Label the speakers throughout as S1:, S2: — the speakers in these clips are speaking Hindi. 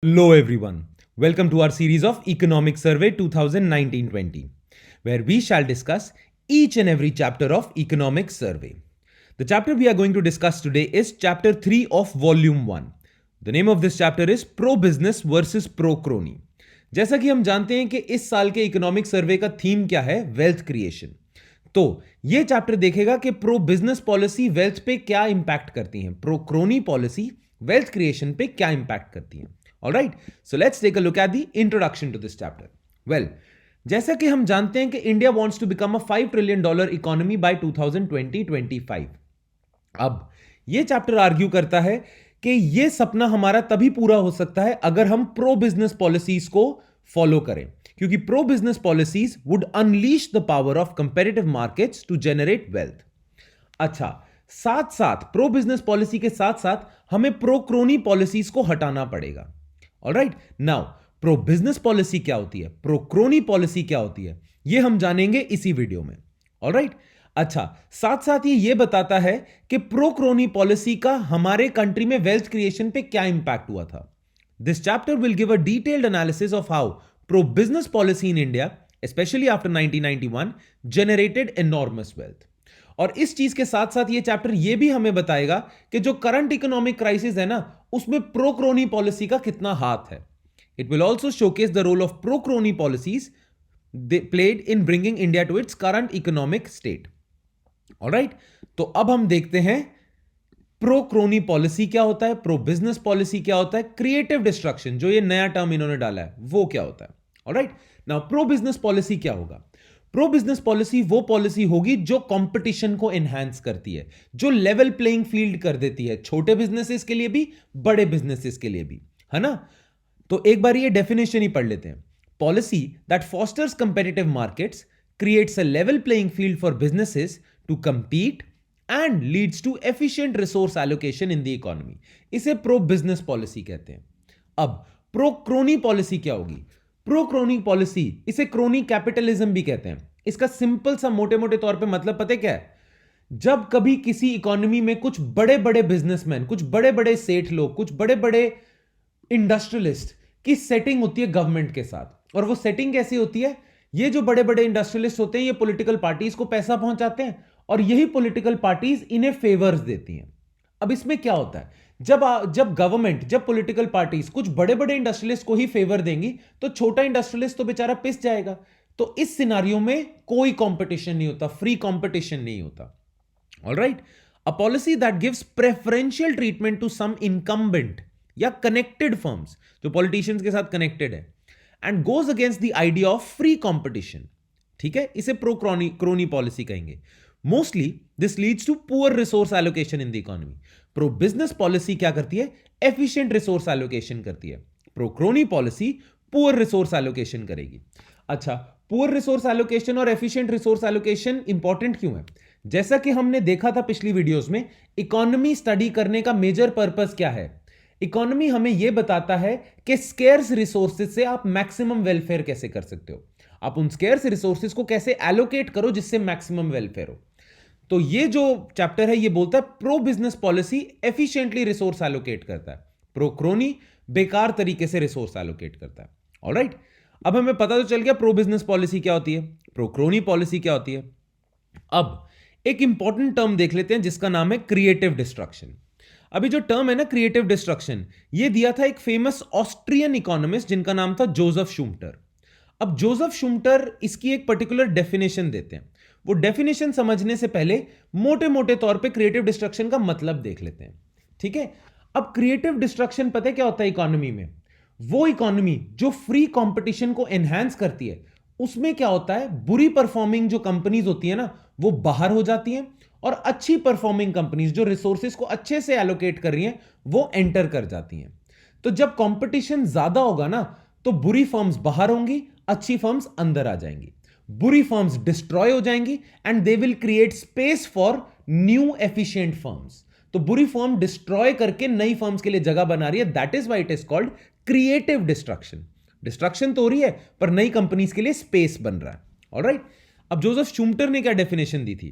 S1: Hello everyone. Welcome to our series of Economic Survey 2019-20, where we shall discuss each and every chapter of Economic Survey. The chapter we are going to discuss today is Chapter 3 of Volume 1. The name of this chapter is Pro-Business Vs ProCrony. जैसा कि हम जानते हैं कि इस साल के इकोनॉमिक सर्वे का थीम क्या है, वेल्थ क्रिएशन। तो यह चैप्टर देखेगा कि प्रो बिजनेस पॉलिसी वेल्थ पे क्या इंपैक्ट करती है, pro crony policy wealth creation पे क्या इंपैक्ट करती है। Alright, so let's take a look at the introduction to this chapter. Well, जैसा कि हम जानते हैं कि India wants to become a $5 trillion economy by 2020-25। अब यह चैप्टर आर्ग्यू करता है कि यह सपना हमारा तभी पूरा हो सकता है अगर हम प्रो बिजनेस पॉलिसीज को फॉलो करें, क्योंकि pro business policies would unleash the power of competitive markets to generate wealth. अच्छा, साथ साथ प्रो बिजनेस पॉलिसी के साथ साथ हमें प्रो क्रोनी पॉलिसीज को हटाना पड़ेगा। Alright, now pro business policy क्या होती है, प्रो क्रोनी पॉलिसी क्या होती है, यह हम जानेंगे इसी वीडियो में। ऑलराइट, अच्छा, साथ साथ ये बताता है कि प्रो क्रोनी पॉलिसी का हमारे कंट्री में वेल्थ क्रिएशन पे क्या इंपैक्ट हुआ था। This chapter will give a detailed analysis of how pro business policy in India, specially after 1991, generated enormous wealth. और इस चीज के साथ साथ ये चैप्टर ये भी हमें बताएगा कि जो करंट इकोनॉमिक क्राइसिस है ना, उसमें प्रो क्रोनी पॉलिसी का कितना हाथ है। It will also showcase the role of pro crony policies played in bringing India to its current economic state. Alright, तो अब हम देखते हैं प्रो क्रोनी पॉलिसी क्या होता है, प्रो बिजनेस पॉलिसी क्या होता है, क्रिएटिव डिस्ट्रक्शन जो ये नया टर्म इन्होंने डाला है वो क्या होता है। Alright, now pro business policy क्या होगा। प्रो बिजनेस पॉलिसी वो पॉलिसी होगी जो कंपटीशन को एनहांस करती है, जो लेवल प्लेइंग फील्ड कर देती है, छोटे बिजनेसेस के लिए भी, बड़े बिजनेसेस के लिए भी, है ना। तो एक बार ये डेफिनेशन ही पढ़ लेते हैं। Policy that fosters competitive markets, creates a level playing field for businesses to compete and leads to efficient resource allocation in the economy, इसे प्रो बिजनेस पॉलिसी कहते हैं। अब प्रो क्रोनी पॉलिसी क्या होगी। प्रो क्रोनी पॉलिसी, इसे क्रोनी कैपिटलिज्म भी कहते हैं। इसका सिंपल सा मोटे मोटे तौर पे मतलब पता है क्या है। जब कभी किसी इकोनॉमी में कुछ बड़े बड़े बिजनेसमैन, कुछ बड़े बड़े सेठ लोग, कुछ बड़े बड़े इंडस्ट्रियलिस्ट की सेटिंग होती है गवर्नमेंट के साथ, और वो सेटिंग कैसी होती है, ये जो बड़े बड़े इंडस्ट्रियलिस्ट होते हैं ये पॉलिटिकल पार्टीज को पैसा पहुंचाते हैं और यही पॉलिटिकल पार्टीज इन्हें फेवर्स देती हैं। अब इसमें क्या होता है, जब गवर्नमेंट, जब पॉलिटिकल पार्टीज कुछ बड़े बड़े इंडस्ट्रियलिस्ट को ही फेवर देंगी तो छोटा इंडस्ट्रियलिस्ट तो बेचारा पिस जाएगा। तो इस सिनारियो में कोई कंपटीशन नहीं होता, फ्री कंपटीशन नहीं होता। Alright, a policy that gives preferential treatment to some incumbent या कनेक्टेड फर्म्स, जो पॉलिटिशियंस के साथ कनेक्टेड है, and goes against the idea of free competition. ठीक है, इसे प्रो क्रोनी पॉलिसी कहेंगे। Mostly this leads to poor resource allocation in the economy. Pro business policy क्या करती है, एफिशिएंट रिसोर्स एलोकेशन करती है। Pro crony policy poor resource allocation करेगी। अच्छा, पुअर रिसोर्स एलोकेशन और एफिशिएंट रिसोर्स एलोकेशन इंपॉर्टेंट क्यों है। जैसा कि हमने देखा था पिछली वीडियोस में, इकोनॉमी स्टडी करने का मेजर पर्पस क्या है। इकोनॉमी हमें यह बताता है कि स्केर्स रिसोर्सेज से आप मैक्सिमम वेलफेयर कैसे कर सकते हो, आप उन स्केर्स रिसोर्सेज को कैसे एलोकेट करो जिससे मैक्सिमम वेलफेयर हो। तो ये जो चैप्टर है ये बोलता है pro business policy efficiently resource allocate करता है, प्रो क्रोनी बेकार तरीके से रिसोर्स एलोकेट करता है। ऑलराइट, अब हमें पता तो चल गया प्रो बिजनेस पॉलिसी क्या होती है, प्रो क्रोनी पॉलिसी क्या होती है। अब एक इंपॉर्टेंट टर्म देख लेते हैं जिसका नाम है क्रिएटिव डिस्ट्रक्शन। अभी जो टर्म है ना क्रिएटिव डिस्ट्रक्शन, ये दिया था एक फेमस ऑस्ट्रियन इकोनॉमिस्ट जिनका नाम था जोसेफ शूमटर। अब जोसेफ शूमटर इसकी एक पर्टिकुलर डेफिनेशन देते हैं। वो डेफिनेशन समझने से पहले मोटे मोटे तौर पे क्रिएटिव डिस्ट्रक्शन का मतलब देख लेते हैं। ठीक है, अब क्रिएटिव डिस्ट्रक्शन पता है क्या होता है इकोनॉमी में, वो इकोनॉमी जो फ्री कंपटीशन को एनहांस करती है, उसमें क्या होता है, बुरी परफॉर्मिंग जो कंपनीज होती है ना वो बाहर हो जाती हैं और अच्छी परफॉर्मिंग कंपनीज जो रिसोर्सेज को अच्छे से एलोकेट कर रही हैं वो एंटर कर जाती हैं। तो जब कंपटीशन ज्यादा होगा ना तो बुरी फर्म्स बाहर होंगी, अच्छी फर्म्स अंदर आ जाएंगी। बुरी फर्म्स डिस्ट्रॉय हो जाएंगी and they will create space for new efficient firms. तो बुरी फर्म डिस्ट्रॉय करके नई फर्म्स के लिए जगह बना रही है, that is why it is called creative destruction. Destruction तो हो रही है पर नई कंपनीज के लिए स्पेस बन रहा है। ऑलराइट, अब जोसेफ शूमटर ने क्या डेफिनेशन दी थी,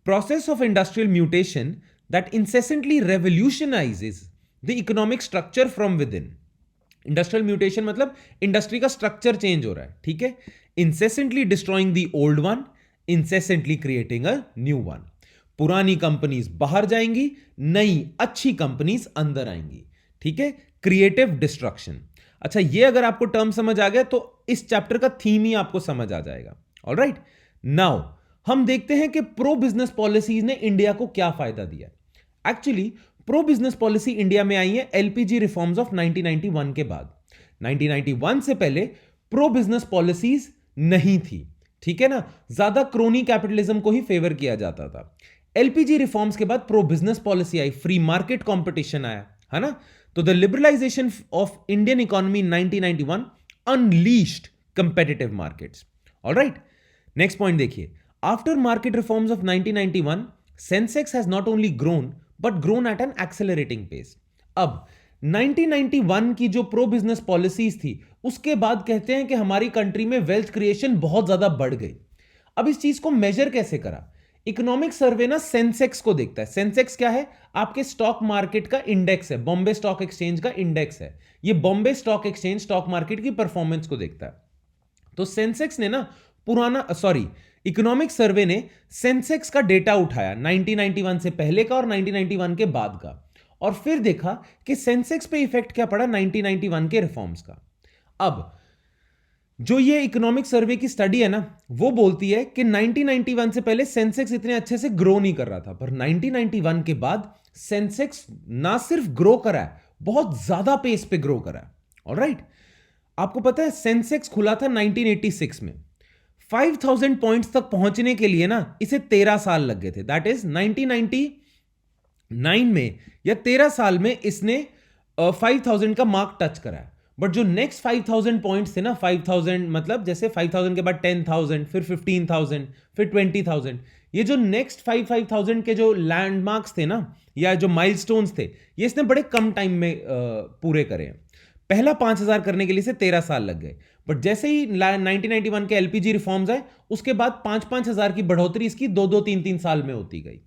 S1: process of industrial mutation that incessantly revolutionises the economic structure from within. Industrial mutation मतलब इंडस्ट्री का स्ट्रक्चर चेंज हो रहा है, ठीक है। Incessantly destroying the old one, incessantly creating a new one. पुरानी कंपनीज बाहर जाएंगी, नई अच्छी कंपनीज अंदर आएंगी, ठीक है। Creative destruction. अच्छा, ये अगर आपको टर्म समझ आ गया तो इस चैप्टर का थीम ही आपको समझ आ जाएगा। ऑलराइट, नाउ हम देखते हैं कि प्रो बिजनेस पॉलिसीज ने इंडिया को क्या फायदा दिया। Actually pro business policy India में आई है एलपीजी रिफॉर्म्स ऑफ 1991 के बाद। 1991 से पहले प्रो बिजनेस पॉलिसीज नहीं थी, ठीक है ना। ज्यादा क्रोनी कैपिटलिज्म को ही फेवर किया जाता था। एलपीजी रिफॉर्म्स के बाद प्रो बिजनेस पॉलिसी आई, फ्री मार्केट कंपटीशन आया, है ना। तो the liberalisation of Indian economy 1991 unleashed competitive markets. Alright, next point देखिए। After market reforms of 1991 Sensex has not only grown but grown at an accelerating pace. अब 1991 की जो प्रो बिजनेस पॉलिसीज थी उसके बाद कहते हैं कि हमारी कंट्री में वेल्थ क्रिएशन बहुत ज्यादा बढ़ गई। अब इस चीज को मेजर कैसे करा? इकोनॉमिक सर्वे ना सेंसेक्स को देखता है। सेंसेक्स क्या है? आपके स्टॉक मार्केट का इंडेक्स है, बॉम्बे स्टॉक एक्सचेंज का इंडेक्स है। ये Bombay stock exchange stock market की परफॉर्मेंस को देखता है। तो सेंसेक्स ने ना इकोनॉमिक सर्वे ने सेंसेक्स का डेटा उठाया 1991 से पहले का और 1991 के बाद का, और फिर देखा कि सेंसेक्स पे इफेक्ट क्या पड़ा 1991 के रिफॉर्म्स का। अब जो ये इकोनॉमिक सर्वे की स्टडी है ना, वो बोलती है कि 1991 से पहले सेंसेक्स इतने अच्छे से ग्रो नहीं कर रहा था, पर 1991 के बाद सेंसेक्स ना सिर्फ ग्रो करा है, बहुत ज्यादा पेस पे ग्रो करा है। ऑलराइट, आपको पता है सेंसेक्स खुला था 1986 में। 5000 पॉइंट्स तक पहुंचने के लिए ना इसे 13 साल लग गए थे। दैट इज 1999 में या 13 साल में इसने 5000 का मार्क टच करा है। बट जो नेक्स्ट 5000 पॉइंट्स थे ना, 5000 मतलब जैसे 5000 के बाद 10,000, फिर 15,000, फिर 20,000, ये जो नेक्स्ट 5,000 के जो लैंडमार्क्स थे ना, या जो माइलस्टोन्स थे, ये इसने बड़े कम टाइम में पूरे करे हैं। पहला 5,000 करने के लिए से 13 साल लग गए, बट जैसे ही 1991 के एलपीजी रिफॉर्म्स आए उसके बाद 5-5 हजार की बढ़ोतरी इसकी 2-2, 3-3 साल में होती गई।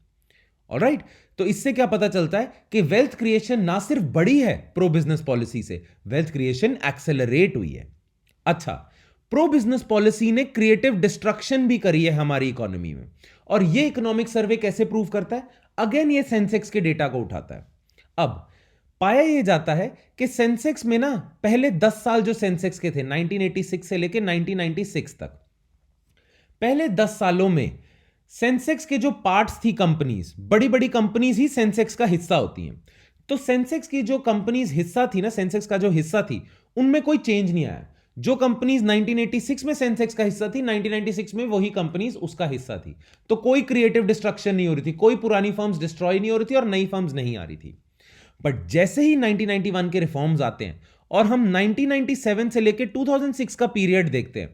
S1: ऑलराइट, तो इससे क्या पता चलता है कि वेल्थ क्रिएशन ना सिर्फ बढ़ी है प्रो बिजनेस पॉलिसी से, वेल्थ क्रिएशन एक्सेलरेट हुई है। अच्छा, प्रो बिजनेस पॉलिसी ने क्रिएटिव डिस्ट्रक्शन भी करी है हमारी इकोनॉमी में, और ये इकोनॉमिक सर्वे कैसे प्रूव करता है? अगेन ये सेंसेक्स के डेटा को उठाता है। अब पाया यह जाता है कि सेंसेक्स में ना पहले 10 साल जो सेंसेक्स के थे 1986 से लेकर 1996 तक, पहले 10 सालों में सेंसेक्स के जो पार्ट्स थी कंपनीज, बड़ी बड़ी कंपनीज ही सेंसेक्स का हिस्सा होती हैं। तो सेंसेक्स की जो कंपनीज हिस्सा थी ना, सेंसेक्स का जो हिस्सा थी, उनमें कोई चेंज नहीं आया। जो कंपनीज 1986 में सेंसेक्स का हिस्सा थी, 1996 में वही कंपनीज उसका हिस्सा थी। तो कोई क्रिएटिव डिस्ट्रक्शन नहीं हो रही थी, कोई पुरानी फर्म्स डिस्ट्रॉय नहीं हो रही थी और नई फर्म्स नहीं आ रही थी। बट जैसे ही 1991 के रिफॉर्म्स आते हैं और हम 1997 से लेकर 2006 का पीरियड देखते हैं,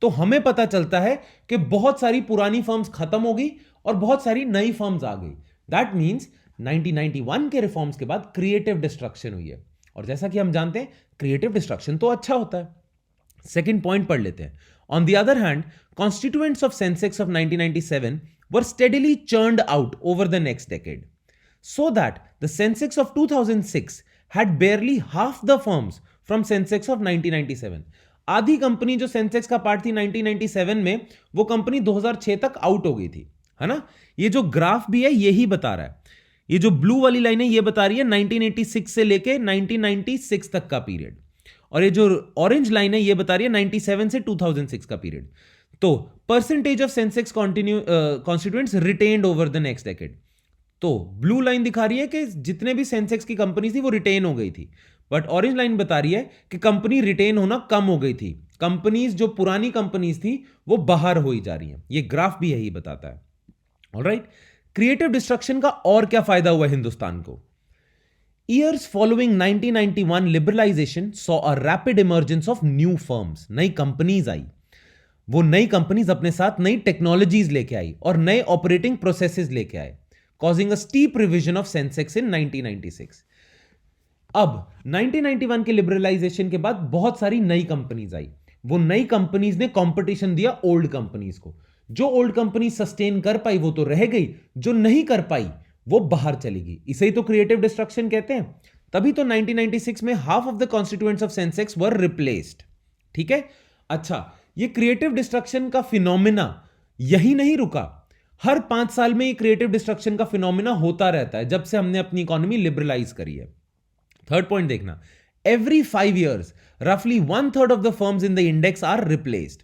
S1: तो हमें पता चलता है कि बहुत सारी पुरानी फर्म्स खत्म हो गई और बहुत सारी नई फर्म्स आ गई। दैट मींस 1991 के रिफॉर्म्स के बाद क्रिएटिव डिस्ट्रक्शन हुई है, और जैसा कि हम जानते हैं क्रिएटिव डिस्ट्रक्शन तो अच्छा होता है। सेकेंड पॉइंट पढ़ लेते हैं। On the other hand, constituents of Sensex of 1997 were steadily churned out over the next decade, so that the Sensex of 2006 had barely half the firms from Sensex of 1997. आधी कंपनी जो सेंसेक्स का पार्ट थी 1997 में, वो कंपनी 2006 तक आउट हो गई थी, है ना। ये जो ग्राफ भी है यही बता रहा है। ये जो ब्लू वाली लाइन है ये बता रही है 1986 से लेके 1996 तक का पीरियड, और ये जो ऑरेंज लाइन है ये बता रही है 97 से 2006 का पीरियड। तो percentage of Sensex constituents retained over the next decade. तो ब्लू लाइन दिखा रही है कि जितने भी सेंसेक्स की कंपनी थी वो रिटेन हो गई थी, बट ऑरेंज लाइन बता रही है कि कंपनी रिटेन होना कम हो गई थी। कंपनीज जो पुरानी कंपनीज थी वो बाहर होई जा रही हैं। ये ग्राफ भी यही बताता है। ऑलराइट, क्रिएटिव डिस्ट्रक्शन का और क्या फायदा हुआ हिंदुस्तान को? Years following 1991 liberalisation saw a rapid emergence of new firms. नई कंपनीज आई, वो नई कंपनीज अपने साथ नई टेक्नोलॉजीज लेके आई और नए ऑपरेटिंग प्रोसेसेस लेके आए, causing a steep revision of Sensex in 1996. अब 1991 के लिबरलाइजेशन के बाद बहुत सारी नई कंपनीज आई। वो नई कंपनीज ने कंपटीशन दिया ओल्ड कंपनीज को। जो ओल्ड कंपनी सस्टेन कर पाई वो तो रह गई, जो नहीं कर पाई वो बाहर चली गई। इसे ही तो क्रिएटिव डिस्ट्रक्शन कहते हैं। तभी तो 1996 में half of the constituents of Sensex were replaced. ठीक है, अच्छा, ये क्रिएटिव डिस्ट्रक्शन का फिनोमिना यही नहीं रुका, हर 5 साल में ये क्रिएटिव डिस्ट्रक्शन का फिनोमिना होता रहता है जब से हमने अपनी इकोनॉमी लिबरलाइज करी है। थर्ड पॉइंट देखना, एवरी 5 years रफली 1/3 of the firms in the index are replaced.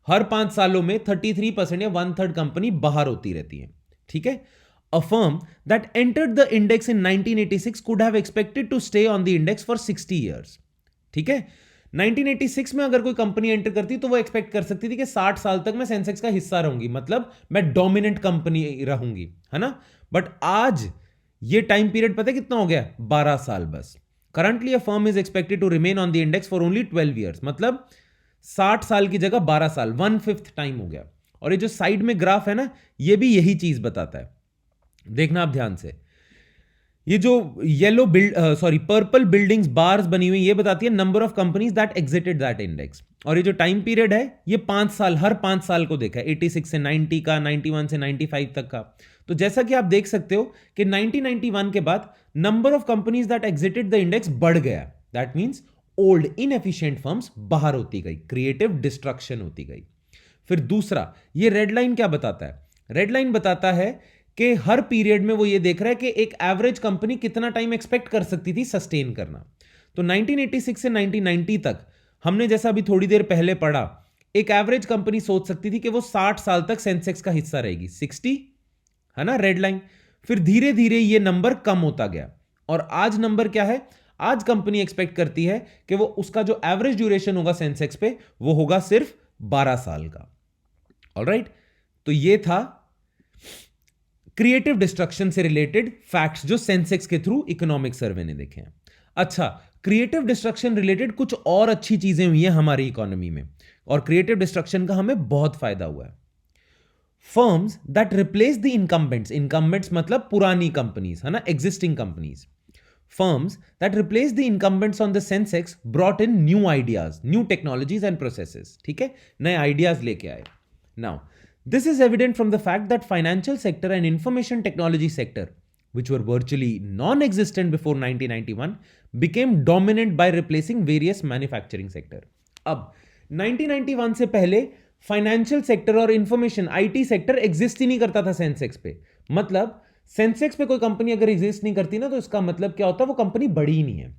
S1: हर 5 सालों में 33% या 1/3 कंपनी बाहर होती रहती है। ठीक है, a firm that entered the index in 1986 could have expected to stay on the index for 60 years। ठीक है, 1986 में अगर कोई कंपनी एंटर करती तो वो एक्सपेक्ट कर सकती थी कि 60 साल तक मैं सेंसेक्स का हिस्सा रहूंगी, मतलब मैं डोमिनेंट कंपनी रहूंगी, है ना। बट आज ये टाइम पीरियड पता है कितना हो गया, 12 साल बस। Currently a firm is expected to remain on the index for only 12 years, मतलब 60 साल की जगह 12 साल, 1/5 टाइम हो गया। और ये जो साइड में ग्राफ है ना, ये भी यही चीज बताता है, देखना आप ध्यान से। ये जो येलो पर्पल बिल्डिंग्स बार्स बनी हुई, ये बताती है number of companies that exerted that index. और ये जो टाइम पीरियड है ये 5 साल, हर 5 साल को देखा है, 86 से 90 का, 91 से 95 तक का। तो जैसा कि आप देख सकते हो कि 1991 के बाद number of companies that exerted the index बढ़ गया। That means old inefficient firms बाहर होती गई, क्रिएटिव डिस्ट्रक्शन होती गई। फिर दूसरा, ये रेड लाइन क्या बताता है, रेड लाइन बताता है कि हर पीरियड में वो ये देख रहा है कि एक एवरेज कंपनी कितना टाइम एक्सपेक्ट कर सकती थी सस्टेन करना। तो 1986 से 1990 तक हमने जैसा अभी थोड़ी देर पहले पढ़ा, एक एवरेज कंपनी सोच सकती थी कि वो 60 साल तक सेंसेक्स का हिस्सा रहेगी, 60, है ना, रेड लाइन। फिर धीरे धीरे ये नंबर कम होता गया और आज नंबर क्या है, आज कंपनी एक्सपेक्ट करती है कि वो उसका जो एवरेज ड्यूरेशन होगा सेंसेक्स पे वो होगा सिर्फ 12 साल का। ऑलराइट, तो ये था क्रिएटिव डिस्ट्रक्शन से रिलेटेड फैक्ट्स जो सेंसेक्स के थ्रू इकोनॉमिक सर्वे ने देखे हैं। अच्छा, क्रिएटिव डिस्ट्रक्शन रिलेटेड कुछ और अच्छी चीजें हुई हैं हमारी इकोनॉमी में, और क्रिएटिव डिस्ट्रक्शन का हमें बहुत फायदा हुआ है। Firms that replace the incumbents, incumbents मतलब पुरानी कंपनीज, है ना, existing companies. Firms that replace the incumbents on the Sensex brought in new ideas, new technologies and processes. ठीक है, नए आइडियाज लेके आए। Now this is evident from the fact that financial sector and information technology sector, which were virtually non-existent before 1991, became dominant by replacing various manufacturing sector। अब 1991 से पहले फाइनेंशियल सेक्टर और इंफॉर्मेशन आईटी सेक्टर एग्जिस्ट ही नहीं करता था सेंसेक्स पे। मतलब सेंसेक्स पे कोई कंपनी अगर एग्जिस्ट नहीं करती ना, तो इसका मतलब क्या होता है, वो कंपनी बड़ी ही नहीं है।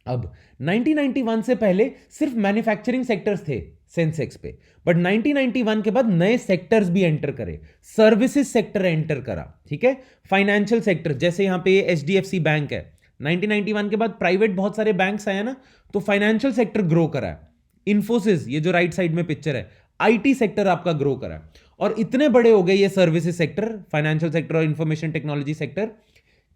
S1: अब 1991 से पहले सिर्फ मैन्युफैक्चरिंग सेक्टर्स थे सेंसेक्स पे, बट 1991 के बाद नए सेक्टर्स भी एंटर करे, सर्विसेज सेक्टर एंटर करा। ठीक है, फाइनेंशियल सेक्टर, जैसे यहां पे एचडीएफसी बैंक है, 1991 के बाद प्राइवेट बहुत सारे बैंक्स आए ना, तो फाइनेंशियल सेक्टर ग्रो करा है। इन्फोसिस, ये जो राइट साइड में पिक्चर है, आईटी सेक्टर आपका ग्रो करा है। और इतने बड़े हो गए ये सर्विसेज सेक्टर, फाइनेंशियल सेक्टर और इंफॉर्मेशन टेक्नोलॉजी सेक्टर,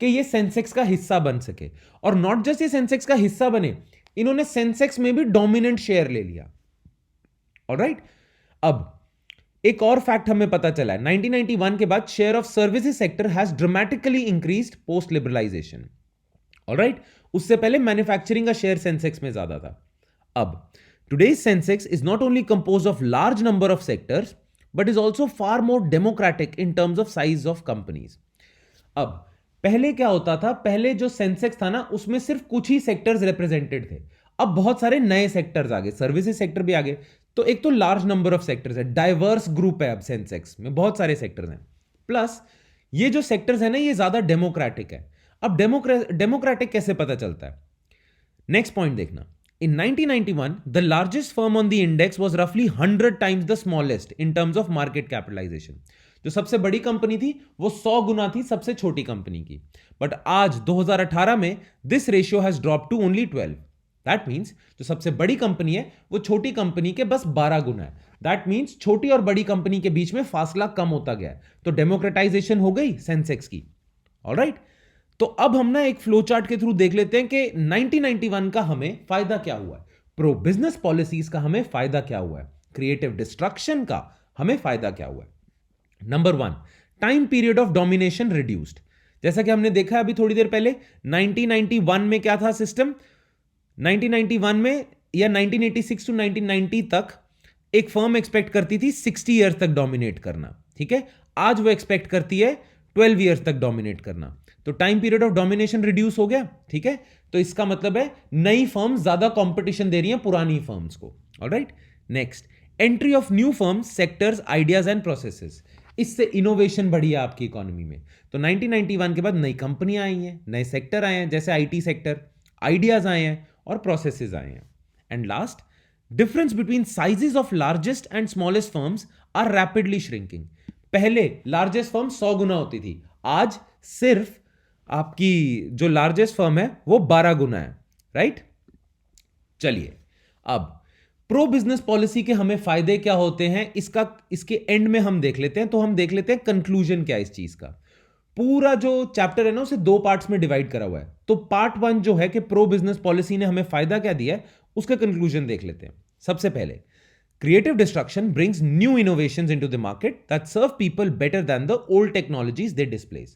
S1: कि ये सेंसेक्स का हिस्सा बन सके। और नॉट जस्ट ये सेंसेक्स का हिस्सा बने, इन्होंने सेंसेक्स में भी डोमिनेंट शेयर ले लिया। ऑलराइट, अब एक और फैक्ट हमें पता चला है, 1991 के बाद share of services sector has dramatically increased post liberalisation. Alright, उससे पहले मैन्युफैक्चरिंग का शेयर सेंसेक्स में ज्यादा था। अब today's Sensex is not only composed of large number of sectors but is also far more democratic in terms of size of companies. अब पहले क्या होता था, पहले जो सेंसेक्स था ना, उसमें सिर्फ कुछ ही सेक्टर्स रिप्रेजेंटेड थे। अब बहुत सारे नए सेक्टर्स आ गए, सर्विसेज सेक्टर भी आ गए। तो एक तो लार्ज नंबर ऑफ सेक्टर्स है, डाइवर्स ग्रुप है अब सेंसेक्स में, बहुत सारे सेक्टर्स हैं। प्लस ये जो सेक्टर्स है ना, ये ज्यादा डेमोक्रेटिक है। अब डेमोक्रेटिक कैसे पता चलता है, नेक्स्ट पॉइंट देखना। In 1991, the largest firm on the index was roughly 100 times the smallest in terms of market capitalization। जो सबसे बड़ी कंपनी थी वो 100 गुना थी सबसे छोटी कंपनी की। बट आज 2018 में this ratio has drop to only 12। That means जो सबसे बड़ी कंपनी है वो छोटी कंपनी के बस 12 गुना है। दैट मीन्स छोटी और बड़ी कंपनी के बीच में फासला कम होता गया है। तो डेमोक्रेटाइजेशन हो गई सेंसेक्स की। ऑलराइट, तो अब हम ना एक फ्लो चार्ट के थ्रू देख लेते हैं कि 1991 का हमें फायदा क्या हुआ है, प्रो बिजनेस पॉलिसीज का हमें फायदा क्या हुआ है, क्रिएटिव डिस्ट्रक्शन का हमें फायदा क्या हुआ है। Number 1, time period of domination reduced. जैसा कि हमने देखा अभी थोड़ी देर पहले, 1991 में क्या था सिस्टम, 1991 में या 1986 टू 1990 तक एक फर्म एक्सपेक्ट करती थी 60 ईयर्स तक डोमिनेट करना। ठीक है, आज वो एक्सपेक्ट करती है 12 ईयर्स तक डोमिनेट करना। तो time period of domination reduce हो गया, ठीक है। तो इसका मतलब है नई फर्म्स ज्यादा कंपटीशन दे रही हैं पुरानी फर्म्स को। Alright, next, entry of new firms, sectors, ideas and processes. इससे इनोवेशन बढ़ी है आपकी इकोनॉमी में। तो 1991 के बाद नई कंपनियां आई हैं, नए सेक्टर आए हैं, जैसे आईटी सेक्टर, आइडियाज आए हैं और प्रोसेसेस आए हैं। And last, difference between sizes of largest and smallest firms are rapidly shrinking. पहले लार्जेस्ट फर्म 100 गुना होती थी, आज सिर्फ आपकी जो लार्जेस्ट फर्म है वो 12 गुना है, राइट। चलिए, अब प्रो बिजनेस पॉलिसी के हमें फायदे क्या होते हैं इसके एंड में हम देख लेते हैं। तो हम देख लेते हैं कंक्लूजन क्या है इस चीज का। पूरा जो चैप्टर है ना उसे 2 पार्ट्स में डिवाइड करा हुआ है। तो पार्ट 1 जो है कि प्रो बिजनेस पॉलिसी ने हमें फायदा क्या दिया है, उसका कंक्लूजन देख लेते हैं। सबसे पहले, creative destruction brings new innovations into the market that serve people better than the old technologies they displace.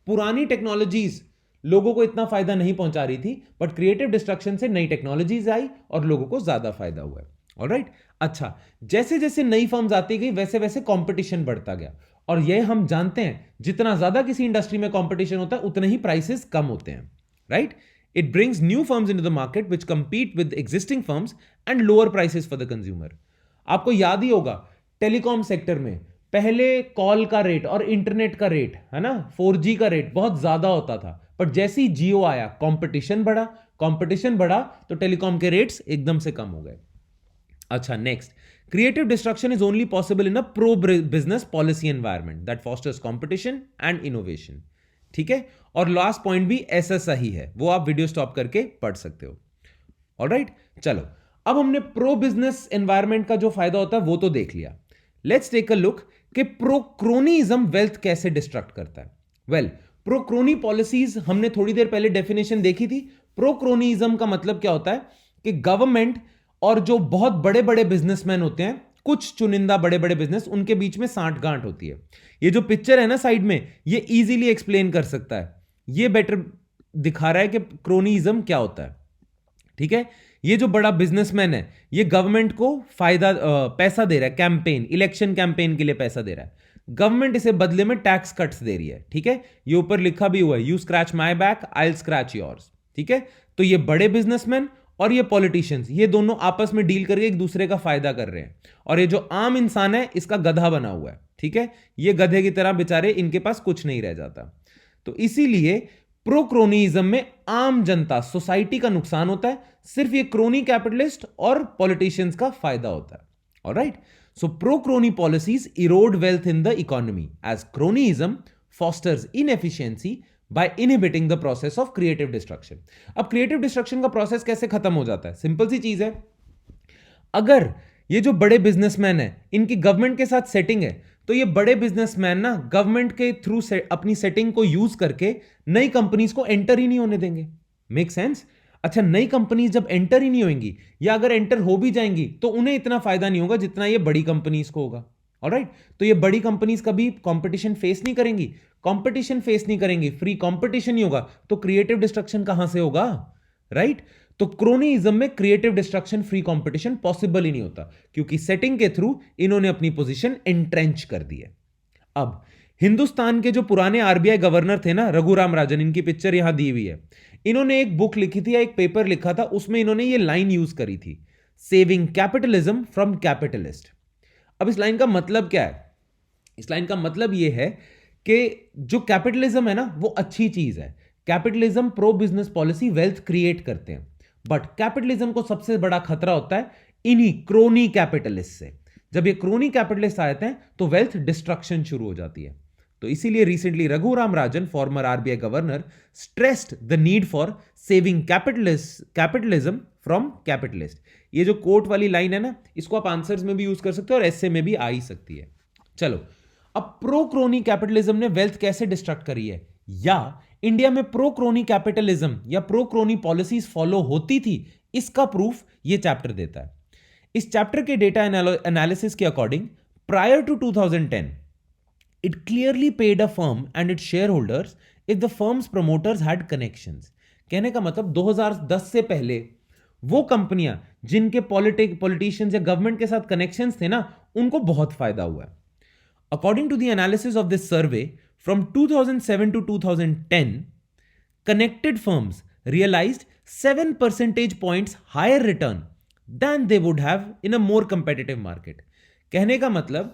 S1: पुरानी टेक्नोलॉजीज लोगों को इतना फायदा नहीं पहुंचा रही थी, बट क्रिएटिव डिस्ट्रक्शन से नई टेक्नोलॉजीज आई और लोगों को ज्यादा फायदा हुआ है। ऑलराइट, अच्छा, जैसे जैसे नई फर्म्स आती गई वैसे वैसे कंपटीशन बढ़ता गया। और यह हम जानते हैं, जितना ज्यादा किसी इंडस्ट्री में कंपटीशन होता है उतने ही प्राइसेस कम होते हैं, right. It brings new firms into the market which compete with existing firms and lower prices for the consumer. आपको याद ही होगा, टेलीकॉम सेक्टर में पहले कॉल का रेट और इंटरनेट का रेट, है ना, 4G का रेट बहुत ज्यादा होता था, पर जैसे ही जियो आया कंपटीशन बढ़ा तो टेलीकॉम के रेट्स एकदम से कम हो गए। अच्छा, next, creative destruction is only possible in a pro business policy environment that fosters competition and innovation, ठीक है। और लास्ट पॉइंट भी ऐसा सही है, वो आप वीडियो स्टॉप करके पढ़ सकते हो। ऑलराइट, चलो, अब हमने प्रो बिजनेस एनवायरनमेंट का जो फायदा होता है वो तो देख लिया। लेट्स टेक अ लुक कि प्रोक्रोनिज्म वेल्थ कैसे डिस्ट्रक्ट करता है। वेल, प्रोक्रोनी पॉलिसीज हमने थोड़ी देर पहले डेफिनेशन देखी थी। प्रोक्रोनिज्म का मतलब क्या होता है कि गवर्नमेंट और जो बहुत बड़े बड़े बिजनेसमैन होते हैं, कुछ चुनिंदा बड़े बड़े बिजनेस, उनके बीच में सांठगांठ होती है। ये जो पिक्चर है ना साइड में, ये इजीली एक्सप्लेन कर सकता है, ये बेटर दिखा रहा है कि क्रोनिज्म क्या होता है, ठीक है। ये जो बड़ा बिजनेसमैन है, ये गवर्नमेंट को पैसा दे रहा है, कैंपेन, इलेक्शन कैंपेन के लिए पैसा दे रहा है। गवर्नमेंट इसे बदले में टैक्स कट्स दे रही है, ठीक है। ये ऊपर लिखा भी हुआ है, you scratch my back I will scratch yours, ठीक है। तो ये बड़े बिजनेसमैन और ये पॉलिटिशियंस, ये दोनों आपस में डील करके एक दूसरे का फायदा कर रहे हैं। और ये जो आम इंसान है, इसका गधा बना हुआ है, ठीक है। ये गधे की तरह बेचारे, इनके पास कुछ नहीं रह जाता। तो इसीलिए प्रोक्रोनिज्म में आम जनता, सोसाइटी का नुकसान होता है, सिर्फ ये क्रोनी कैपिटलिस्ट और पॉलिटिशियंस का फायदा होता है। Alright, so pro crony policies erode wealth in the economy as cronyism fosters inefficiency by inhibiting the process of creative destruction. अब क्रिएटिव डिस्ट्रक्शन का प्रोसेस कैसे खत्म हो जाता है? सिंपल सी चीज है, अगर ये जो बड़े बिजनेसमैन है, इनकी गवर्नमेंट के साथ सेटिंग है, तो ये बड़े बिजनेसमैन ना गवर्नमेंट के थ्रू अपनी सेटिंग को यूज करके नई कंपनीज को एंटर ही नहीं होने देंगे। Make sense? अच्छा, नई कंपनीज जब एंटर ही नहीं होंगी, या अगर एंटर हो भी जाएंगी तो उन्हें इतना फायदा नहीं होगा जितना ये बड़ी कंपनीज को होगा। ऑलराइट, तो ये बड़ी कंपनीज कभी कंपटीशन फेस नहीं करेंगी, फ्री कंपटीशन नहीं होगा, तो क्रिएटिव डिस्ट्रक्शन कहां से होगा? राइट, तो क्रोनिज्म में creative destruction, free competition possible ही नहीं होता, क्योंकि सेटिंग के थ्रू इन्होंने अपनी पोजीशन एंट्रेंच कर दी है। अब हिंदुस्तान के जो पुराने आरबीआई गवर्नर थे ना, रघुराम राजन, इनकी पिक्चर यहां दी हुई है। इन्होंने एक बुक लिखी थी या एक पेपर लिखा था, उसमें इन्होंने ये लाइन यूज करी थी, सेविंग कैपिटलिज्म फ्रॉम कैपिटलिस्ट। अब इस लाइन का मतलब क्या है? इस लाइन का मतलब यह है कि जो कैपिटलिज्म है ना, वो अच्छी चीज है। Capitalism, pro business policy wealth create करते हैं, बट कैपिटलिज्म को सबसे बड़ा खतरा होता है इन्हीं क्रोनी कैपिटलिस्ट से। जब ये क्रोनी कैपिटलिस्ट आते हैं तो वेल्थ डिस्ट्रक्शन शुरू हो जाती है। तो इसीलिए recently Raghuram Rajan, farmer RBI governor, stressed the need for saving capitalism from capitalist. ये जो कोट वाली लाइन है ना, इसको आप आंसर्स में भी यूज कर सकते हो और एसे में भी आ ही सकती है। चलो, अब प्रो क्रोनी कैपिटलिज्म ने वेल्थ कैसे डिस्ट्रक्ट करी है, या इंडिया में प्रो क्रोनी कैपिटलिज्म या प्रो क्रोनी पॉलिसीज फॉलो होती थी, इसका प्रूफ ये चैप्टर देता है। इस चैप्टर के डेटा एनालिसिस के according, prior to 2010 it clearly paid a firm and its share holders if the firms promoters had connections. कहने का मतलब 2010 से पहले वो कंपनियां जिनके पॉलिटिशियंस या गवर्नमेंट के साथ कनेक्शंस थे ना, उनको बहुत फायदा हुआ है। According to the analysis of this survey, From 2007 to 2010, connected firms realized 7 percentage points higher return than they would have in a more competitive market. कहने का मतलब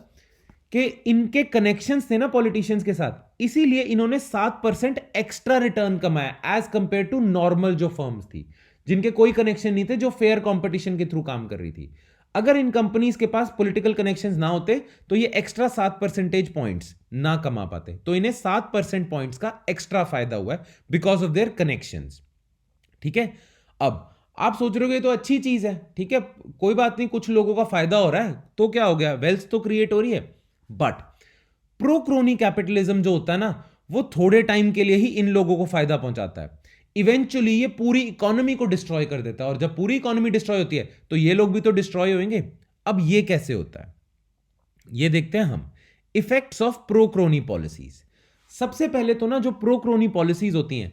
S1: कि इनके कनेक्शंस थे ना पॉलिटिशियंस के साथ, इसीलिए इन्होंने 7% एक्स्ट्रा रिटर्न कमाया एज कंपेयर टू नॉर्मल जो फर्म्स थी जिनके कोई कनेक्शन नहीं थे, जो फेयर कंपटीशन के थ्रू काम कर रही थी. अगर इन कंपनीज के पास पॉलिटिकल कनेक्शंस ना होते तो ये एक्स्ट्रा 7 परसेंटेज पॉइंट्स ना कमा पाते. तो इन्हें 7% पॉइंट्स का एक्स्ट्रा फायदा हुआ है बिकॉज ऑफ देयर कनेक्शंस. ठीक है. अब आप सोच रहे हो तो अच्छी चीज है, ठीक है, कोई बात नहीं, कुछ लोगों का फायदा हो रहा है तो क्या हो गया, वेल्थ तो क्रिएट हो रही है. बट प्रोक्रोनी कैपिटलिज्म जो होता है ना, वो थोड़े टाइम के लिए ही इन लोगों को फायदा पहुंचाता है. इवेंचुअली ये पूरी इकोनॉमी को डिस्ट्रॉय कर देता है, और जब पूरी इकोनॉमी डिस्ट्रॉय होती है तो ये लोग भी तो डिस्ट्रॉय होंगे. अब ये कैसे होता है, ये देखते हैं हम. Effects of pro crony policies. सबसे पहले तो ना जो प्रोक्रोनी पॉलिसीज होती हैं,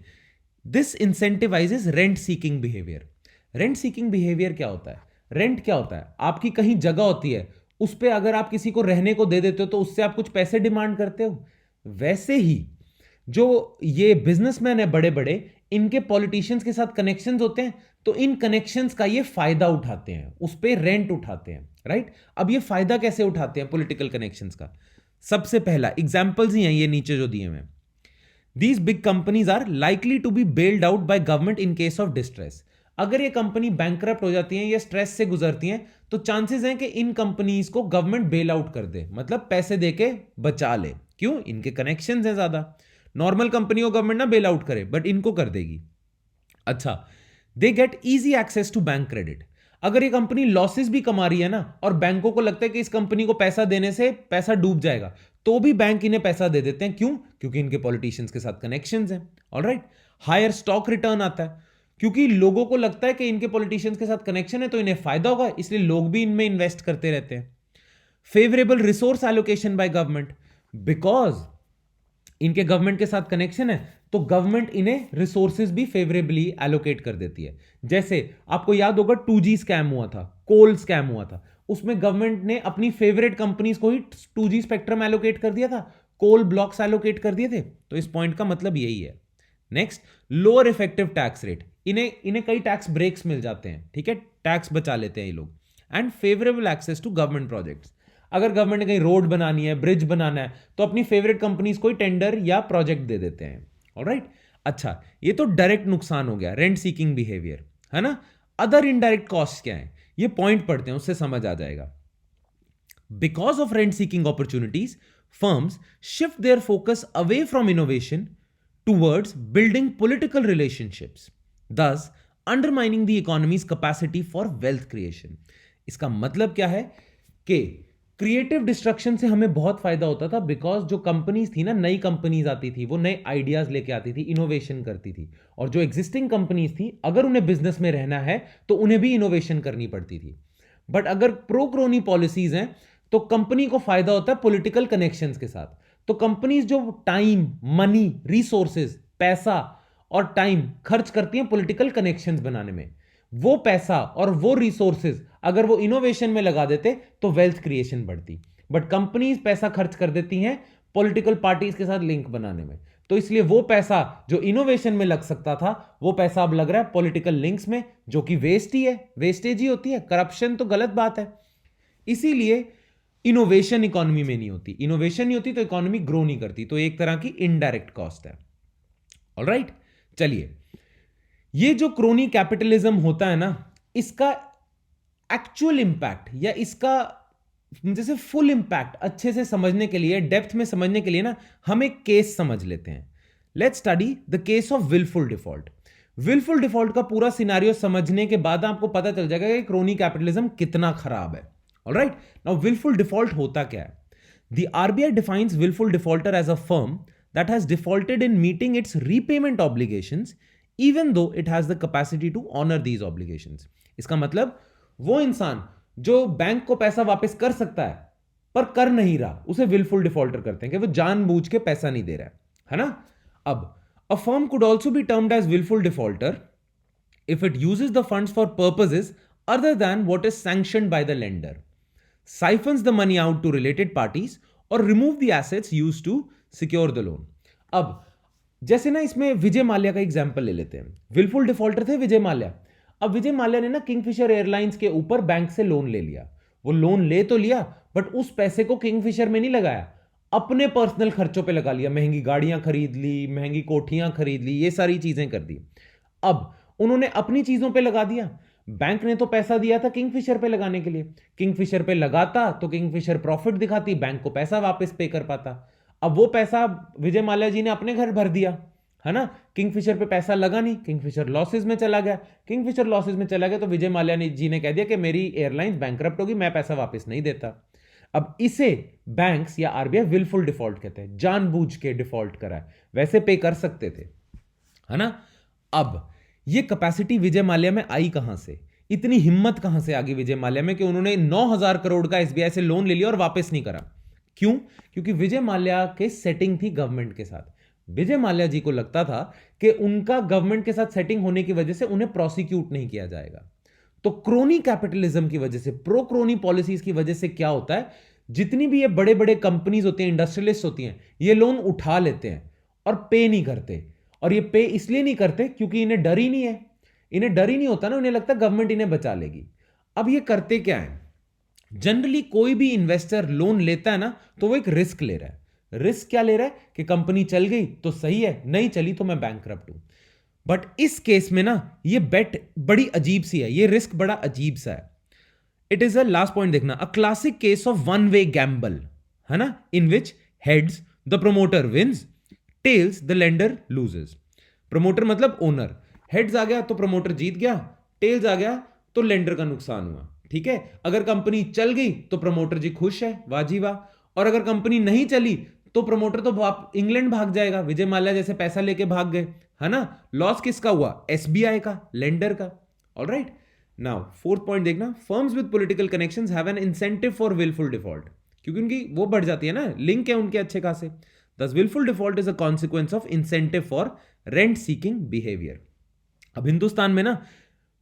S1: this incentivises rent seeking behaviour. Rent seeking behaviour क्या होता है? रेंट क्या होता है? आपकी कहीं जगह होती है, उस पर अगर आप किसी को रहने को दे देते हो तो उससे आप कुछ पैसे डिमांड करते हो. वैसे ही जो ये बिजनेसमैन है बड़े बड़े, इनके पॉलिटिशियंस के साथ कनेक्शंस होते हैं, तो इन कनेक्शंस का ये फायदा उठाते हैं, उस पे रेंट उठाते हैं. राइट. अब ये फायदा कैसे उठाते हैं पॉलिटिकल कनेक्शंस का? सबसे पहला एग्जांपल्स ही हैं ये नीचे जो दिए हुए. These big companies are likely to be bailed out by government in case of distress. अगर ये कंपनी बैंकरप्ट हो जाती हैं या स्ट्रेस से गुजरती हैं तो चांसेस हैं कि इन कंपनीज को गवर्नमेंट बेल आउट कर दे, मतलब पैसे देके बचा ले. क्यों? इनके कनेक्शंस हैं ज्यादा. नॉर्मल कंपनी को गवर्नमेंट ना बेल आउट करे, बट इनको कर देगी. अच्छा, they get easy access to bank credit. अगर ये कंपनी लॉसेस भी कमा रही है ना, और बैंकों को लगता है कि इस कंपनी को पैसा देने से पैसा डूब जाएगा, तो भी बैंक इन्हें पैसा दे देते हैं. क्यों? क्योंकि इनके पॉलिटिशियंस के साथ कनेक्शंस हैं. ऑलराइट. हायर स्टॉक रिटर्न आता है, क्योंकि लोगों को लगता है कि इनके पॉलिटिशियंस के साथ कनेक्शन है तो इन्हें फायदा होगा, इसलिए लोग भी इनमें इन्वेस्ट करते रहते हैं. Favourable resource allocation by government. Because इनके गवर्नमेंट के साथ कनेक्शन है तो गवर्नमेंट इन्हें रिसोर्सेज भी फेवरेबली एलोकेट कर देती है. जैसे आपको याद होगा 2G स्कैम हुआ था, कोल स्कैम हुआ था, उसमें गवर्नमेंट ने अपनी फेवरेट कंपनीज को ही 2G स्पेक्ट्रम एलोकेट कर दिया था, कोल ब्लॉक्स एलोकेट कर दिए थे. तो इस पॉइंट का मतलब यही है. Next, lower effective tax rate. इन्हें कई टैक्स ब्रेक्स मिल जाते हैं, ठीक है, टैक्स बचा लेते हैं ये लोग. And favourable access to government projects. अगर गवर्नमेंट ने कहीं रोड बनानी है, ब्रिज बनाना है, तो अपनी फेवरेट कंपनीज को ही टेंडर या प्रोजेक्ट दे देते हैं. ऑलराइट. अच्छा, ये तो डायरेक्ट नुकसान हो गया, रेंट सीकिंग बिहेवियर, है ना. अदर इनडायरेक्ट कॉस्ट क्या है, ये पॉइंट पढ़ते हैं, उससे समझ आ जाएगा. Because of rent seeking opportunities, firms shift their focus away from innovation towards building political relationships, thus undermining the economy's capacity for wealth creation. इसका मतलब क्या है कि क्रिएटिव डिस्ट्रक्शन से हमें बहुत फायदा होता था, बिकॉज जो कंपनीज थी ना, नई कंपनीज आती थी, वो नए आइडियाज लेके आती थी, इनोवेशन करती थी. और जो एग्जिस्टिंग कंपनीज थी, अगर उन्हें बिजनेस में रहना है तो उन्हें भी इनोवेशन करनी पड़ती थी. बट अगर प्रोक्रोनी पॉलिसीज हैं तो कंपनी को फायदा होता है पॉलिटिकल कनेक्शंस के साथ. तो कंपनीज जो टाइम, मनी, रिसोर्सेज, पैसा और टाइम खर्च करती हैं पॉलिटिकल कनेक्शंस बनाने में, वो पैसा और वो रिसोर्सेज अगर वो इनोवेशन में लगा देते तो वेल्थ क्रिएशन बढ़ती. बट कंपनीज पैसा खर्च कर देती हैं पॉलिटिकल पार्टीज के साथ लिंक बनाने में, तो इसलिए वो पैसा जो इनोवेशन में लग सकता था, वो पैसा अब लग रहा है पॉलिटिकल लिंक्स में, जो कि वेस्ट ही है, वेस्टेज ही होती है. करप्शन तो गलत बात है. इसीलिए इनोवेशन इकोनॉमी में नहीं होती. इनोवेशन नहीं होती तो इकोनॉमी ग्रो नहीं करती. तो एक तरह की इनडायरेक्ट कॉस्ट है. ऑलराइट. चलिए, ये जो क्रोनी कैपिटलिज्म होता है ना, इसका एक्चुअल इंपैक्ट या इसका जैसे फुल इंपैक्ट अच्छे से समझने के लिए, डेप्थ में समझने के लिए ना, हम एक केस समझ लेते हैं. Let's study the case of wilful default. Wilful default का पूरा सिनारियो समझने के बाद आपको पता चल जाएगा कि क्रोनी कैपिटलिज्म कितना खराब है. Alright, now willful default होता क्या है? The RBI defines willful defaulter as a firm that has defaulted in meeting its repayment obligations even though it has the capacity to honor these obligations. इसका मतलब वो इंसान जो बैंक को पैसा वापस कर सकता है पर कर नहीं रहा, उसे willful defaulter करते हैं कि वो जानबूझ के पैसा नहीं दे रहा है ना. अब a firm could also be termed as willful defaulter if it uses the funds for purposes other than what is sanctioned by the lender, siphons the money out to related parties, or remove the assets used to secure the loan. अब जैसे ना इसमें विजय माल्या का एग्जांपल ले लेते हैं। विलफुल डिफॉल्टर थे विजय माल्या। अब विजय माल्या ने ना किंगफिशर एयरलाइंस के ऊपर बैंक से लोन ले लिया। वो लोन ले तो लिया, बट उस पैसे को किंगफिशर में नहीं लगाया, अपने पर्सनल खर्चों पे लगा लिया। महंगी गाड़ियां खरीद ली, महंगी कोठियां खरीद ली, ये सारी चीजें कर दी। अब उन्होंने अपनी चीजों पे लगा दिया। बैंक ने तो पैसा दिया था किंगफिशर पे लगाने के लिए, किंगफिशर पे लगाता तो किंगफिशर प्रॉफिट दिखाती, बैंक को पैसा वापस पे कर पाता। अब वो पैसा विजय माल्या जी ने अपने घर भर दिया, है ना। किंगफिशर पे पैसा लगा नहीं, किंगफिशर लॉसेस में चला गया। किंगफिशर लॉसेस में चला गया तो विजय माल्या जी ने कह दिया कि मेरी एयरलाइंस बैंकरप्ट होगी, मैं पैसा वापस नहीं देता। अब इसे बैंक्स या आरबीआई विलफुल डिफॉल्ट कहते हैं, जानबूझ के डिफॉल्ट करा है, वैसे पे कर सकते थे, है ना। अब ये कैपेसिटी विजय माल्या में आई कहां से, इतनी हिम्मत कहां से आ गई विजय माल्या में कि उन्होंने 9,000 करोड़ का एसबीआई से लोन ले लिया और वापस नहीं करा। क्यों? क्योंकि विजय माल्या के सेटिंग थी गवर्नमेंट के साथ। विजय माल्या जी को लगता था कि उनका गवर्नमेंट के साथ सेटिंग होने की वजह से उन्हें प्रोसिक्यूट नहीं किया जाएगा। तो क्रोनी कैपिटलिज्म की वजह से, प्रो क्रोनी पॉलिसीज की वजह से क्या होता है, जितनी भी ये बड़े बड़े कंपनीज होती हैं, इंडस्ट्रियलिस्ट होती हैं, ये लोन उठा लेते हैं और पे नहीं करते। और ये पे इसलिए नहीं करते क्योंकि इन्हें डर ही नहीं है। इन्हें डर ही नहीं होता ना, उन्हें लगता है गवर्नमेंट इन्हें बचा लेगी। अब ये करते क्या है, जनरली कोई भी इन्वेस्टर लोन लेता है ना तो वो एक रिस्क ले रहा है। रिस्क क्या ले रहा है कि कंपनी चल गई तो सही है, नहीं चली तो मैं बैंकरप्ट हूं। बट इस केस में ना ये बेट बड़ी अजीब सी है, ये रिस्क बड़ा अजीब सा है। It is a last point देखना, a classic case of one way gamble, है ना, in which heads the promoter wins, tails the lender loses. Promoter मतलब ओनर, हेड्स आ गया तो प्रमोटर जीत गया, टेल्स आ गया तो लेंडर का नुकसान हुआ। ठीक है, अगर कंपनी चल गई तो प्रमोटर जी खुश है, वाह जी वाह। और अगर कंपनी नहीं चली तो प्रमोटर तो इंग्लैंड भाग जाएगा, विजय माल्या जैसे पैसा लेके भाग गए, है ना। लॉस किसका हुआ, एसबीआई का, लेंडर का। ऑलराइट, नाउ फोर्थ पॉइंट देखना, firms with political connections have an incentive for wilful default, क्योंकि उनकी वो बढ़ जाती है ना, लिंक है उनके अच्छे खासे। Thus, willful default is a consequence of incentive for rent-seeking behavior. अब हिंदुस्तान में ना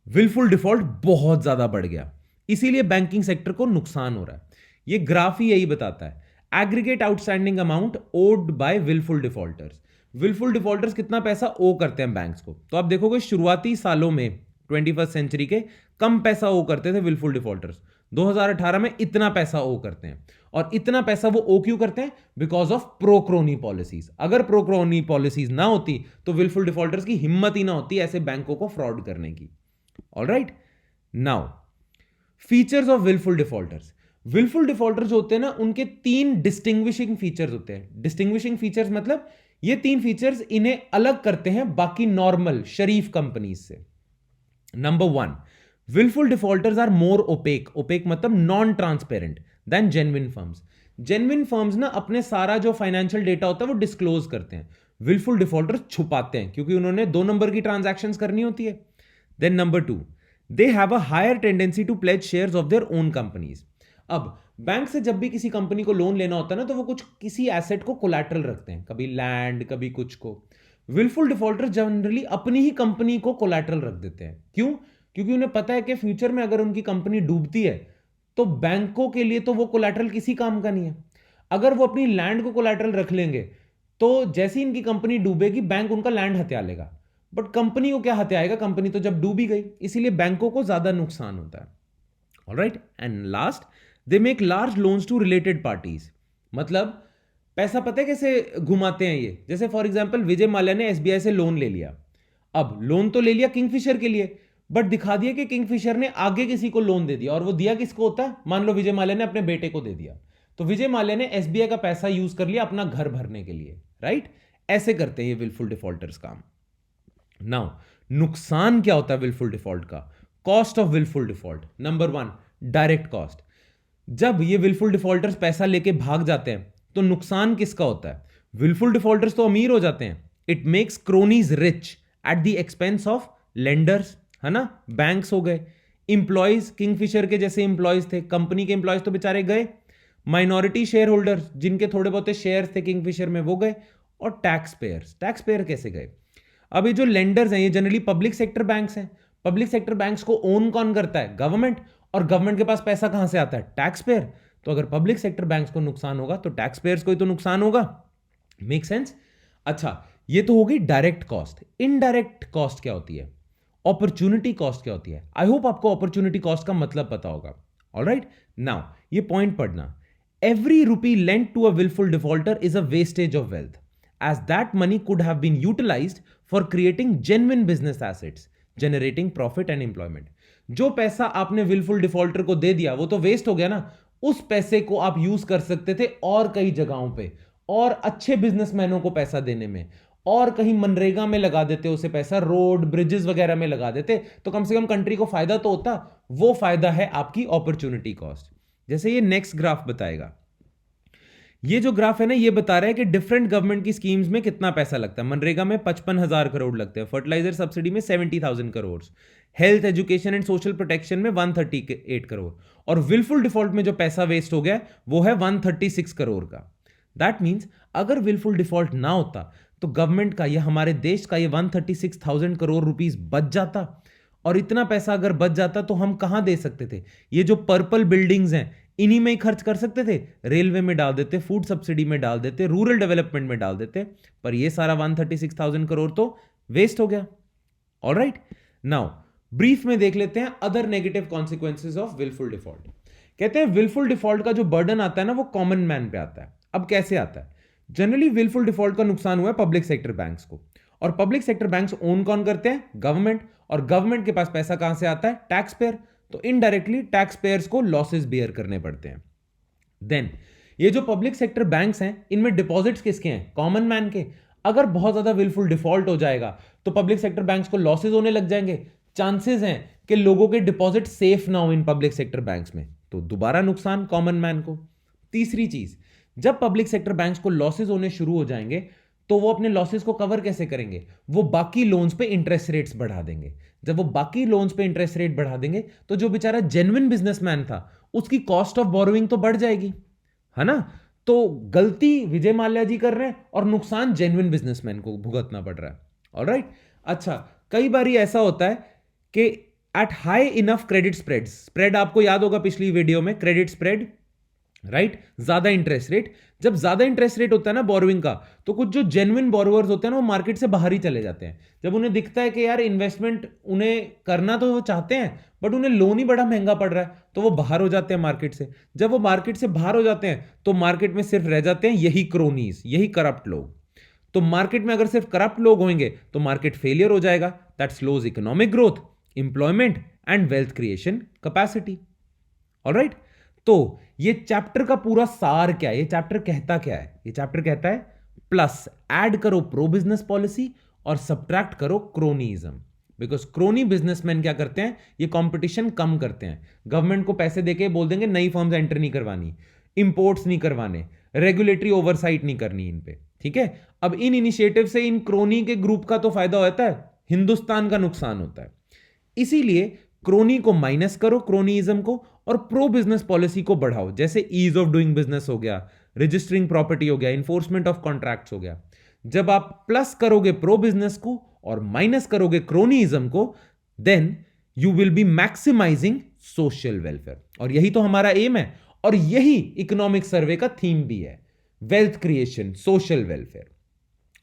S1: willful default बहुत ज्यादा बढ़ गया, इसीलिए बैंकिंग सेक्टर को नुकसान हो रहा है। ये ग्राफ ही यही बताता है, aggregate outstanding amount owed by willful defaulters। willful defaulters कितना पैसा ओ करते हैं बैंक्स को, तो आप देखोगे शुरुआती सालों में 21st सेंचुरी के कम पैसा ओ करते थे willful defaulters। 2018 में इतना पैसा ओ करते हैं, और इतना पैसा वो ओ क्यों करते हैं, बिकॉज ऑफ प्रोक्रोनी पॉलिसीज। अगर प्रोक्रोनी पॉलिसीज ना होती तो विलफुल डिफॉल्टर्स की हिम्मत ही ना होती ऐसे बैंकों को फ्रॉड करने की। Alright, now features of wilful defaulters. Wilful defaulters होते हैं ना, उनके 3 डिस्टिंग्विशिंग फीचर्स होते हैं। डिस्टिंग्विशिंग फीचर्स मतलब ये 3 फीचर्स इन्हें अलग करते हैं बाकी नॉर्मल शरीफ कंपनीज से। Number 1, willful defaulters are more opaque, opaque मतलब non transparent than genuine firms. Genuine firms ना अपने सारा जो फाइनेंशियल डेटा होता है वो डिस्क्लोज करते हैं, willful defaulters छुपाते हैं क्योंकि उन्होंने 2 नंबर की ट्रांजैक्शंस करनी होती है। Then number 2, they have a higher tendency to pledge shares of their own companies. अब बैंक से जब भी किसी कंपनी को लोन लेना होता है ना तो वो कुछ किसी एसेट को कोलैटरल रखते हैं, कभी लैंड कभी कुछ को। willful defaulters जनरली अपनी ही कंपनी को कोलैटरल रख देते हैं। क्यों? क्योंकि उन्हें पता है कि फ्यूचर में अगर उनकी कंपनी डूबती है तो बैंकों के लिए तो वो कोलैटरल किसी काम का नहीं है। अगर वो अपनी लैंड को कोलैटरल रख लेंगे तो जैसे ही इनकी कंपनी डूबेगी बैंक उनका लैंड हत्या लेगा, बट कंपनी को क्या हत्याएगा, कंपनी तो जब डूबी गई, इसीलिए बैंकों को ज्यादा नुकसान होता है। Alright, and last, they make large loans to related parties. मतलब पैसा पता है कैसे घुमाते हैं ये, जैसे फॉर एग्जांपल विजय माल्या ने एसबीआई से लोन ले लिया। अब लोन तो ले लिया किंगफिशर के लिए, बट दिखा दिया कि किंगफिशर ने आगे किसी को लोन दे दिया, और वो दिया किसको होता है, मान लो विजय माल्या ने अपने बेटे को दे दिया, तो विजय माल्या ने एसबीआई का पैसा यूज कर लिया अपना घर भरने के लिए। राइट, ऐसे करते हैं ये विलफुल डिफॉल्टर्स काम। नाउ नुकसान क्या होता है विलफुल डिफॉल्ट का, cost of wilful default. Number 1, direct cost. जब ये विलफुल डिफॉल्टर्स पैसा लेके भाग जाते हैं तो नुकसान किसका होता है, विलफुल डिफॉल्टर्स तो अमीर हो जाते हैं। It makes cronies rich at the expense of lenders, है ना, बैंक्स हो गए। इंप्लॉइज, किंगफिशर के जैसे इंप्लॉइज थे, कंपनी के इंप्लॉइज तो बेचारे गए। माइनॉरिटी शेयर होल्डर्स जिनके थोड़े बहुत शेयर्स थे किंगफिशर में वो गए, और टैक्स पेयर्स। टैक्स पेयर कैसे गए, अब ये जो लेंडर्स हैं ये जनरली पब्लिक सेक्टर बैंक्स हैं। पब्लिक सेक्टर बैंक्स को ओन कौन करता है, गवर्नमेंट, और गवर्नमेंट के पास पैसा कहां से आता है, टैक्स पेयर। तो अगर पब्लिक सेक्टर बैंक्स को नुकसान होगा तो टैक्स पेयर्स को ही तो नुकसान होगा। Make sense? अच्छा, ये तो हो गई डायरेक्ट कॉस्ट। इनडायरेक्ट कॉस्ट क्या होती है? अपॉर्चुनिटी कॉस्ट क्या होती है? आई होप आपको अपॉर्चुनिटी कॉस्ट का मतलब पता होगा। ऑलराइट, नाउ ये पॉइंट पढ़ना। Every rupee lent to a wilful defaulter is a wastage of wealth, as that money could have been utilized for creating genuine business assets, generating profit and employment. जो पैसा आपने विलफुल डिफॉल्टर को दे दिया वो तो वेस्ट हो गया ना। उस पैसे को आप यूज कर सकते थे और कई जगहों पे, और अच्छे बिजनेसमैनों को पैसा देने में, और कहीं मनरेगा में लगा देते उसे पैसा, रोड ब्रिजेस वगैरह में लगा देते, तो कम से कम कंट्री को फायदा तो होता। वो फायदा है आपकी अपॉर्चुनिटी कॉस्ट। जैसे ये नेक्स्ट ग्राफ बताएगा। ये जो ग्राफ है ना, ये बता रहा है कि डिफरेंट गवर्नमेंट की स्कीम्स में कितना पैसा लगता है। मनरेगा में 55,000 करोड़ लगते हैं, फर्टिलाइजर सब्सिडी में 70,000 crore, health education and social protection में 138 करोड़, और विलफुल डिफॉल्ट में जो पैसा वेस्ट हो गया वो है 136 करोड़ का। दैट मीन्स अगर विलफुल डिफॉल्ट ना होता तो गवर्नमेंट का या हमारे देश का ये 136,000 करोड़ रुपीस बच जाता। और इतना पैसा अगर बच जाता तो हम कहां दे सकते थे? ये जो पर्पल बिल्डिंग्स हैं इन्हीं में ही खर्च कर सकते थे, रेलवे में डाल देते, फूड सब्सिडी में डाल देते, रूरल डेवलपमेंट में डाल देते, पर ये सारा 136,000 करोड़ तो वेस्ट हो गया। ऑलराइट, नाउ ब्रीफ में देख लेते हैं other negative consequences of wilful default. कहते हैं विलफुल डिफॉल्ट का जो बर्डन आता है ना वो कॉमन मैन पे आता है। अब कैसे आता है? जनरली विलफुल डिफॉल्ट का नुकसान हुआ है पब्लिक सेक्टर बैंक्स को, और पब्लिक सेक्टर बैंक्स ओन कौन करते हैं? गवर्नमेंट, और गवर्नमेंट के पास पैसा कहां से आता है? Tax payer. तो इनडायरेक्टली टैक्स पेयर्स को लॉसेस बेयर करने पड़ते हैं। देन ये जो पब्लिक सेक्टर बैंक्स हैं इनमें डिपॉजिट्स किसके हैं? कॉमन मैन के। अगर बहुत ज्यादा विलफुल डिफॉल्ट हो जाएगा तो पब्लिक सेक्टर बैंक्स को लॉसेस होने लग जाएंगे, चांसेस हैं कि लोगों के डिपॉजिट सेफ ना हो इन पब्लिक सेक्टर बैंक्स में, तो दोबारा नुकसान कॉमन मैन को। तीसरी चीज, जब पब्लिक सेक्टर बैंक्स को लॉसेस होने शुरू हो जाएंगे तो वो अपने लॉसेस को कवर कैसे करेंगे? वो बाकी लोन्स पे इंटरेस्ट रेट्स बढ़ा देंगे। जब वो बाकी लोन्स पे इंटरेस्ट रेट बढ़ा देंगे तो जो बेचारा जेन्युइन बिजनेसमैन था उसकी कॉस्ट ऑफ बोरोइंग तो बढ़ जाएगी, है ना? तो गलती विजय माल्या जी कर रहे हैं और नुकसान जेन्युइन बिजनेसमैन को भुगतना पड़ रहा है। ऑलराइट, अच्छा, कई बार ऐसा होता है कि at high enough credit spread आपको याद होगा पिछली वीडियो में, क्रेडिट स्प्रेड, राइट, ज्यादा इंटरेस्ट रेट। जब ज्यादा इंटरेस्ट रेट होता है ना बोरोइंग का, तो कुछ जो जेन्युइन बोरोवर्स होते हैं ना वो मार्केट से बाहर ही चले जाते हैं। जब उन्हें दिखता है कि यार इन्वेस्टमेंट उन्हें करना तो वो चाहते हैं बट उन्हें लोन ही बड़ा महंगा पड़ रहा है, तो वो बाहर हो जाते हैं मार्केट से। जब वो मार्केट से बाहर हो जाते हैं तो मार्केट में सिर्फ रह जाते हैं यही क्रोनीज, यही करप्ट लोग। तो मार्केट में अगर सिर्फ करप्ट लोग होंगे तो मार्केट फेलियर हो जाएगा। That slows economic growth, employment and wealth creation capacity. Alright, तो ये चैप्टर का पूरा सार क्या है? ये चैप्टर कहता क्या है? ये चैप्टर कहता है प्लस ऐड करो प्रो बिजनेस पॉलिसी और सब्ट्रैक्ट करो क्रोनीज्म। बिकॉज क्रोनी बिजनेसमैन क्या करते हैं? ये कंपटीशन कम करते हैं। गवर्नमेंट को पैसे देके बोल देंगे नई फर्म्स एंटर नहीं करवानी, इंपोर्ट्स नहीं करवाने, रेगुलेटरी ओवरसाइट नहीं करनी इन पे, ठीक है? अब इन इनिशिएटिव से इन क्रोनी के ग्रुप का तो फायदा होता है, हिंदुस्तान का नुकसान होता है। इसीलिए क्रोनी को माइनस करो, क्रोनीइज्म को, और प्रो बिजनेस पॉलिसी को बढ़ाओ। जैसे ईज ऑफ डूइंग बिजनेस हो गया, रजिस्टरिंग प्रॉपर्टी हो गया, इन्फोर्समेंट ऑफ कॉन्ट्रैक्ट्स हो गया। जब आप प्लस करोगे प्रो बिजनेस को और माइनस करोगे क्रोनीइज्म को, then you will be maximising social welfare. और यही तो हमारा एम है, और यही इकोनॉमिक सर्वे का थीम भी है, wealth creation, social welfare.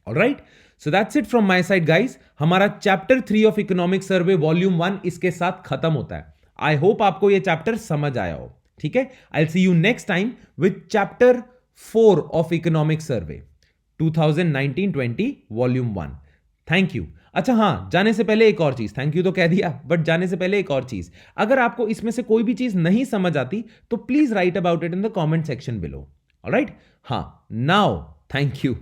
S1: Alright, so that's it from my side guys. हमारा chapter 3 of economic survey volume 1 इसके साथ खत्म होता है। आई होप आपको यह चैप्टर समझ आया हो, ठीक है? I will see you next time with chapter 4 of economic survey 2019-20 volume 1। Thank you. अच्छा हाँ, जाने से पहले एक और चीज, थैंक यू तो कह दिया बट जाने से पहले एक और चीज, अगर आपको इसमें से कोई भी चीज नहीं समझ आती तो please right about it in the comment section below. Alright, हाँ, नाउ थैंक यू।